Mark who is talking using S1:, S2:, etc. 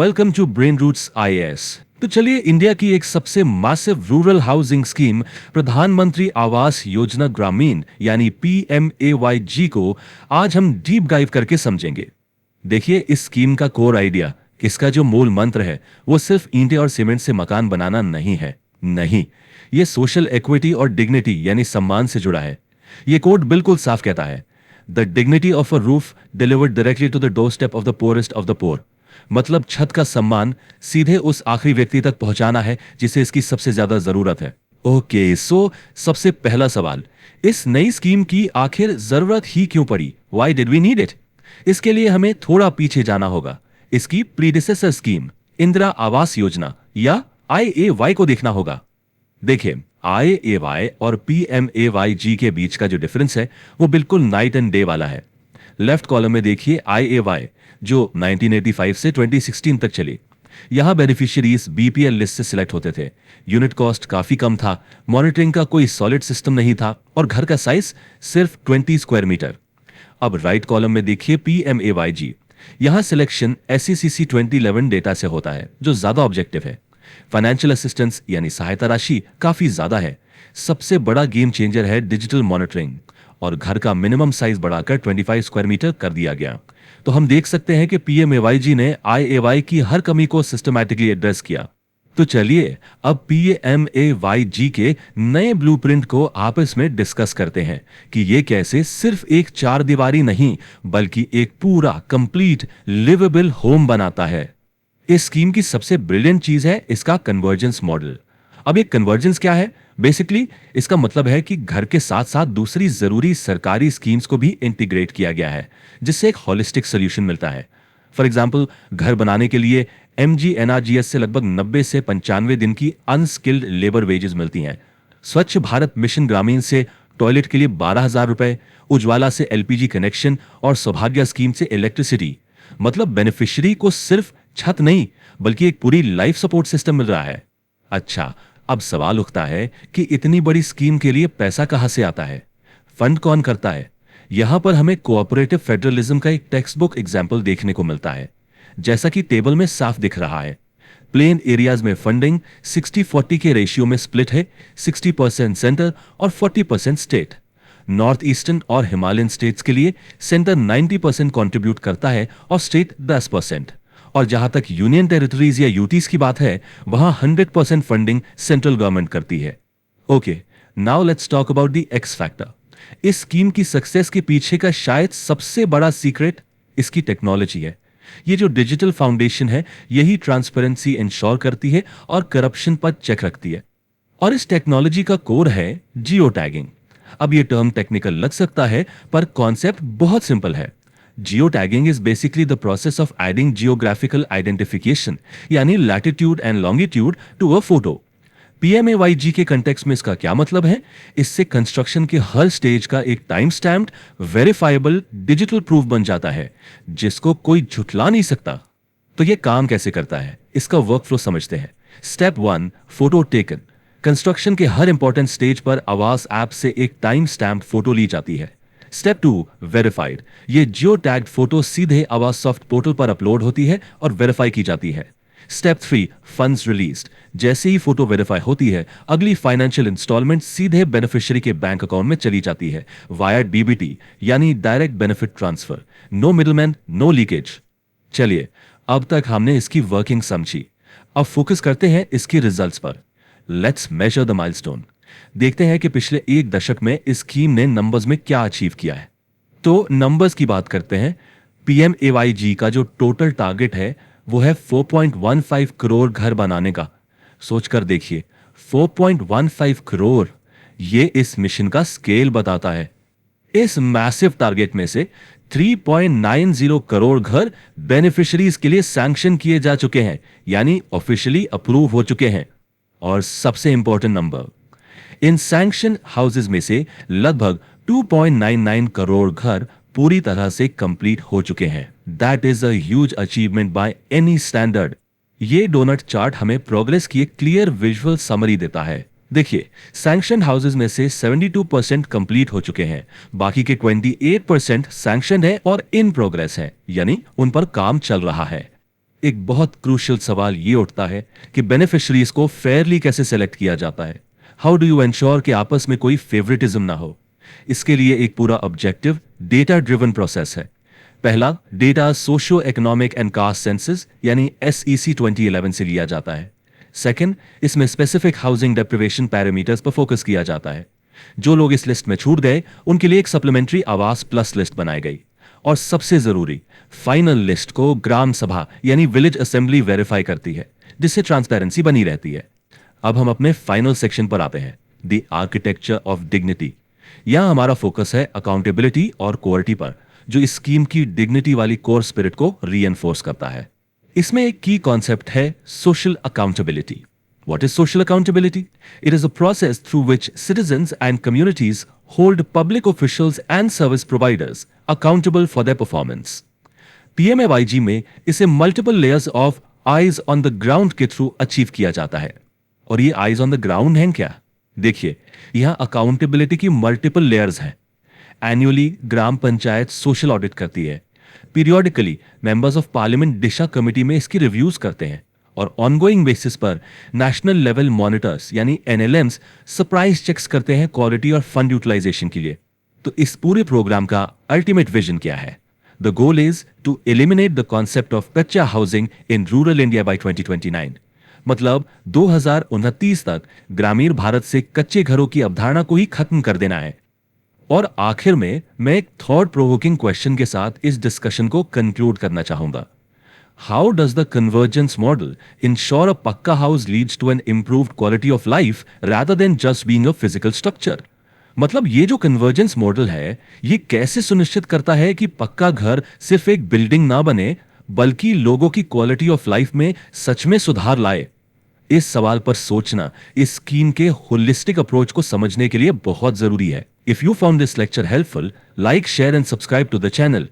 S1: Welcome to Brain Roots IAS. तो चलिए India की एक सबसे मैसिव रूरल हाउसिंग स्कीम प्रधानमंत्री आवास योजना ग्रामीण यानी PMAYG को आज हम डीप डाइव करके समझेंगे। देखिए इस स्कीम का कोर आइडिया, इसका जो मूल मंत्र है वो सिर्फ ईंटें और सीमेंट से मकान बनाना नहीं है। नहीं, ये सोशल इक्विटी और डिग्निटी यानी सम्मान से जुड़ा है। ये कोड बिल्कुल साफ कहता है the dignity of a roof delivered directly to the doorstep of the poorest of the poor. मतलब छत का सम्मान सीधे उस आखिरी व्यक्ति तक पहुंचाना है जिसे इसकी सबसे ज्यादा जरूरत है। ओके, सो सबसे पहला सवाल, इस नई स्कीम की आखिर जरूरत ही क्यों पड़ी? Why did we need it? इसके लिए हमें थोड़ा पीछे जाना होगा। इसकी प्रीडिसेसर स्कीम इंदिरा आवास योजना या IAY को देखना होगा। देखिए IAY और PMAYG के बीच का जो डिफरेंस है वो बिल्कुल नाइट एंड डे वाला है। लेफ्ट कॉलम में देखिए IAY जो 1985 से 2016 तक चली। यहां बेनिफिशियरीज BPL लिस्ट से सिलेक्ट होते थे। यूनिट कॉस्ट काफी कम था, मॉनिटरिंग का कोई सॉलिड सिस्टम नहीं था और घर का साइज सिर्फ 20 स्क्वायर मीटर। अब राइट कॉलम में देखिए PMAYG। यहां सिलेक्शन SECC 2011 डेटा से होता है जो ज्यादा ऑब्जेक्टिव है। फाइनेंशियल असिस्टेंस यानी सहायता राशि काफी ज्यादा है। सबसे बड़ा गेम चेंजर है डिजिटल मॉनिटरिंग और घर का मिनिमम साइज बढ़ाकर 25 स्क्वायर मीटर कर दिया गया। तो हम देख सकते हैं कि PMAYG ने IAY की हर कमी को सिस्टमैटिकली एड्रेस किया। तो चलिए अब PMAYG के नए ब्लूप्रिंट को आपस में डिस्कस करते हैं कि ये कैसे सिर्फ एक चार दीवारी नहीं बल्कि एक पूरा कंप्लीट लिवेबल होम बनाता है। इस स्कीम की सबसे ब्रिलियंट चीज है इसका कन्वर्जेंस मॉडल। अब ये कन्वर्जेंस क्या है? बेसिकली इसका मतलब है कि घर के साथ साथ दूसरी जरूरी सरकारी स्कीम्स को भी इंटीग्रेट किया गया है जिससे एक होलिस्टिक सोल्यूशन मिलता है। फॉर एग्जाम्पल, घर बनाने के लिए MGNRGS से लगभग 90 से 95 दिन की अनस्किल्ड लेबर वेजेस मिलती हैं। स्वच्छ भारत मिशन ग्रामीण से टॉयलेट के लिए 12,000 रुपए, उज्ज्वला से LPG कनेक्शन और सौभाग्य स्कीम से इलेक्ट्रिसिटी। मतलब बेनिफिशियरी को सिर्फ छत नहीं बल्कि एक पूरी लाइफ सपोर्ट सिस्टम मिल रहा है। अच्छा, अब सवाल उठता है कि इतनी बड़ी स्कीम के लिए पैसा कहां से आता है? फंड कौन करता है? यहां पर हमें कोऑपरेटिव फेडरलिज्म का एक टेक्स्ट बुक एग्जाम्पल देखने को मिलता है। जैसा कि टेबल में साफ दिख रहा है, प्लेन एरियाज में फंडिंग 60-40 के रेशियो में स्प्लिट है। 60% सेंटर और 40% स्टेट। नॉर्थ ईस्टर्न और हिमालयन स्टेट्स के लिए सेंटर 90% कंट्रीब्यूट करता है और स्टेट 10%। और जहां तक यूनियन टेरिटरीज या यूटीज की बात है वहां 100% फंडिंग सेंट्रल गवर्नमेंट करती है। Okay, now let's talk about the x factor. इस स्कीम की सक्सेस के पीछे का शायद सबसे बड़ा सीक्रेट इसकी टेक्नोलॉजी है। ये जो डिजिटल फाउंडेशन है यही ट्रांसपेरेंसी इंश्योर करती है और करप्शन पर चेक रखती है। और इस टेक्नोलॉजी का कोर है जियो टैगिंग। अब ये टर्म टेक्निकल लग सकता है पर कॉन्सेप्ट बहुत सिंपल है। Geotagging is basically the process of adding geographical identification यानी latitude and longitude to a photo. PMAYG के कंटेक्स्ट में इसका क्या मतलब है? इससे कंस्ट्रक्शन के हर स्टेज का एक time stamped verifiable digital proof बन जाता है जिसको कोई झुठला नहीं सकता। तो ये काम कैसे करता है, इसका वर्कफ्लो समझते हैं। Step 1, photo taken. कंस्ट्रक्शन के हर इंपॉर्टेंट स्टेज पर आवास ऐप से एक टाइम स्टैम्प फोटो ली जाती है। Step 2, verified. ये जियो टैग्ड फोटो सीधे आवास सॉफ्ट पोर्टल पर अपलोड होती है और वेरीफाई की जाती है। Step 3, funds released. जैसे ही फोटो वेरीफाई होती है अगली फाइनेंशियल इंस्टॉलमेंट सीधे बेनिफिशियरी के बैंक अकाउंट में चली जाती है वाया DBT यानी direct benefit transfer. No middleman, no leakage. चलिए अब तक हमने इसकी वर्किंग समझी, अब फोकस करते हैं इसकी रिजल्ट्स पर। Let's measure the milestone. देखते हैं कि पिछले एक दशक में इस स्कीम ने नंबर्स में क्या अचीव किया है। तो नंबर्स की बात करते हैं। PMAYG का जो टोटल टारगेट है वो है 4.15 करोड़ घर बनाने का। सोचकर देखिए, 4.15 करोड़, ये इस मिशन का स्केल बताता है। इस मैसिव टारगेट में से 3.90 करोड़ घर बेनिफिशियरीज के लिए सैंक्शन किए जा चुके हैं यानी ऑफिशियली अप्रूव हो चुके हैं। और सबसे इंपॉर्टेंट नंबर, इन सैंक्शन हाउसेज में से लगभग 2.99 करोड़ घर पूरी तरह से कंप्लीट हो चुके हैं। That is a huge achievement by any standard. ये डोनट चार्ट हमें प्रोग्रेस की एक क्लियर विजुअल समरी देता है। देखिए, सैंक्शन हाउसेज में से 72% कंप्लीट हो चुके हैं, बाकी के 28% सैंक्शन है और इन प्रोग्रेस है यानी उन पर काम चल रहा है। एक बहुत क्रूशियल सवाल ये उठता है कि बेनिफिशरीज को फेयरली कैसे सेलेक्ट किया जाता है। हाउ डू यू एंश्योर कि आपस में कोई फेवरेटिज्म ना हो। इसके लिए एक पूरा ऑब्जेक्टिव डेटा ड्रिवन प्रोसेस है। पहला, data socio economic and caste census यानी SEC 2011 से लिया जाता है। सेकंड, इसमें स्पेसिफिक हाउसिंग डेप्रिवेशन पैरामीटर्स पर फोकस किया जाता है। जो लोग इस लिस्ट में छूट गए उनके लिए एक सप्लीमेंट्री आवास प्लस लिस्ट बनाई गई। और सबसे जरूरी, फाइनल लिस्ट को ग्राम सभा यानी विलेज असेंबली वेरीफाई करती है, जिससे ट्रांसपेरेंसी बनी रहती है। अब हम अपने फाइनल सेक्शन पर आते हैं, द आर्किटेक्चर ऑफ डिग्निटी। यहां हमारा फोकस है अकाउंटेबिलिटी और कोअर्टी पर, जो इस स्कीम की डिग्निटी वाली कोर स्पिरिट को रीएनफोर्स करता है। इसमें एक की कॉन्सेप्ट है social accountability. What is social accountability? It is a process through which citizens and communities hold public officials and service providers accountable for their performance. PMAYG में इसे multiple layers of eyes on the ground के through achieve किया जाता है। और ये eyes on the ground हैं क्या? देखिए, यहां अकाउंटेबिलिटी की मल्टीपल लेयर्स हैं। एनुअली ग्राम पंचायत सोशल ऑडिट करती है। Periodically members of parliament Disha committee में इसकी रिव्यूज करते हैं। और ऑनगोइंग बेसिस पर नेशनल लेवल मॉनिटर्स यानी NLMs सरप्राइज चेक्स करते हैं क्वालिटी और फंड यूटिलाइजेशन के लिए। तो इस पूरे प्रोग्राम का अल्टीमेट विजन क्या है? The goal is to eliminate the concept of kutcha housing in rural India by 2029। मतलब 2029 तक ग्रामीण भारत से कच्चे घरों की अवधारणा को ही खत्म कर देना है। और आखिर में मैं एक थॉट प्रोवोकिंग क्वेश्चन के साथ इस डिस्कशन को कंक्लूड करना चाहूंगा। How does the convergence model ensure a Pakka house leads to an improved quality of life rather than just being a physical structure? मतलब ये जो कन्वर्जेंस मॉडल है, ये कैसे सुनिश्चित करता है कि पक्का घर सिर्फ एक बिल्डिंग ना बने, बल्कि लोगों की क्वालिटी ऑफ लाइफ में सच में सुधार लाए? इस सवाल पर सोचना इस स्कीम के होलिस्टिक अप्रोच को समझने के लिए बहुत जरूरी है। If you found this lecture helpful, like, share and subscribe to the channel.